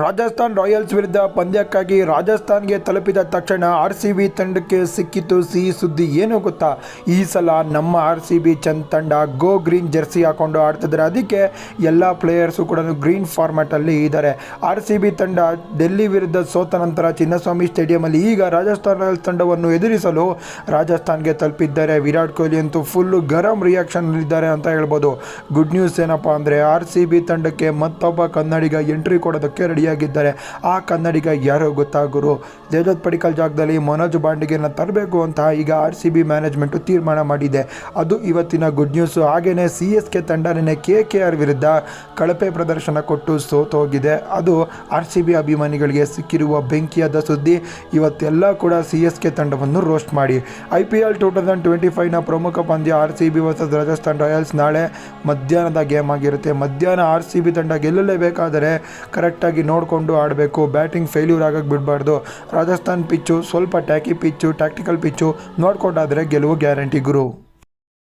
Rajasthan Royals ವಿರುದ್ಧ ಪಂದ್ಯಕ್ಕಾಗಿ ರಾಜಸ್ಥಾನ್ಗೆ ತಲುಪಿದ ತಕ್ಷಣ RCB ತಂಡಕ್ಕೆ ಸಿಕ್ಕಿತು ಸಿಹಿ ಸುದ್ದಿ. ಏನು ಗೊತ್ತಾ, ಈ ಸಲ ನಮ್ಮ RCB ತಂಡ ಗೋ ಗ್ರೀನ್ ಜೆರ್ಸಿ ಹಾಕೊಂಡು ಆಡ್ತಿದ್ದಾರೆ. ಅದಕ್ಕೆ ಎಲ್ಲ ಪ್ಲೇಯರ್ಸು ಕೂಡ ಗ್ರೀನ್ ಫಾರ್ಮ್ಯಾಟಲ್ಲಿ ಇದ್ದಾರೆ. RCB ತಂಡ ಡೆಲ್ಲಿ ವಿರುದ್ಧ ಸೋತ ನಂತರ ಚಿನ್ನಸ್ವಾಮಿ ಸ್ಟೇಡಿಯಮಲ್ಲಿ ಈಗ ರಾಜಸ್ಥಾನ್ ರಾಯಲ್ಸ್ ತಂಡವನ್ನು ಎದುರಿಸಲು ರಾಜಸ್ಥಾನ್ಗೆ ತಲುಪಿದ್ದಾರೆ. ವಿರಾಟ್ ಕೊಹ್ಲಿ ಅಂತೂ ಫುಲ್ಲು ಗರಂ ರಿಯಾಕ್ಷನ್ನಲ್ಲಿದ್ದಾರೆ ಅಂತ ಹೇಳ್ಬೋದು. ಗುಡ್ ನ್ಯೂಸ್ ಏನಪ್ಪ ಅಂದರೆ RCB ತಂಡಕ್ಕೆ ಮತ್ತೊಬ್ಬ ಕನ್ನಡಿಗ ಎಂಟ್ರಿ ಕೊಡೋದಕ್ಕೆ ರೆಡಿಯಾಗಿದ್ದಾರೆ. ಆ ಕನ್ನಡಿಗ ಯಾರೋ ಗೊತ್ತಾ ಗುರು, ದೇವದತ್ ಪಡಿಕ್ಕಲ್ ಜಾಗದಲ್ಲಿ ಮನೋಜ್ ಬಾಂಡಿಗೆನ ತರಬೇಕು ಅಂತ ಈಗ RCB ಮ್ಯಾನೇಜ್ಮೆಂಟು ತೀರ್ಮಾನ ಮಾಡಿದೆ. ಅದು ಇವತ್ತಿನ ಗುಡ್ ನ್ಯೂಸು. ಹಾಗೆಯೇ CSK ತಂಡ ನಿನ್ನೆ KKR ವಿರುದ್ಧ ಕಳಪೆ ಪ್ರದರ್ಶನ ಕೊಟ್ಟು ಸೋತೋಗಿದೆ. ಅದು RCB ಅಭಿಮಾನಿಗಳಿಗೆ ಸಿಕ್ಕಿರುವ ಬೆಂಕಿಯಾದ ಸುದ್ದಿ. ಇವತ್ತೆಲ್ಲ ಕೂಡ CSK ತಂಡವನ್ನು ರೋಸ್ಟ್ ಮಾಡಿ. IPL 2025ನ ಪ್ರಮುಖ ಪಂದ್ಯ RCB ವರ್ಸಸ್ ರಾಜಸ್ಥಾನ್ ರಾಯಲ್ಸ್ ನಾಳೆ ಮಧ್ಯಾಹ್ನದ ಗೇಮ್ ಆಗಿರುತ್ತೆ. ಮಧ್ಯಾಹ್ನ RCB ತಂಡ ಗೆಲ್ಲಲೇಬೇಕಾದರೆ ಕರೆಕ್ಟಾಗಿ ನೋಡಿಕೊಂಡು ಆಡಬೇಕು. ಬ್ಯಾಟಿಂಗ್ ಫೇಲ್ಯೂರ್ ಆಗಕ್ಕೆ ಬಿಡಬಾರ್ದು. ರಾಜಸ್ಥಾನ್ ಪಿಚ್ಚು ಸ್ವಲ್ಪ ಟ್ಯಾಕಿ ಪಿಚ್ಚು, ಟ್ಯಾಕ್ಟಿಕಲ್ ಪಿಚ್ಚು ನೋಡ್ಕೊಂಡಾದರೆ ಗೆಲುವು ಗ್ಯಾರಂಟಿ ಗುರು.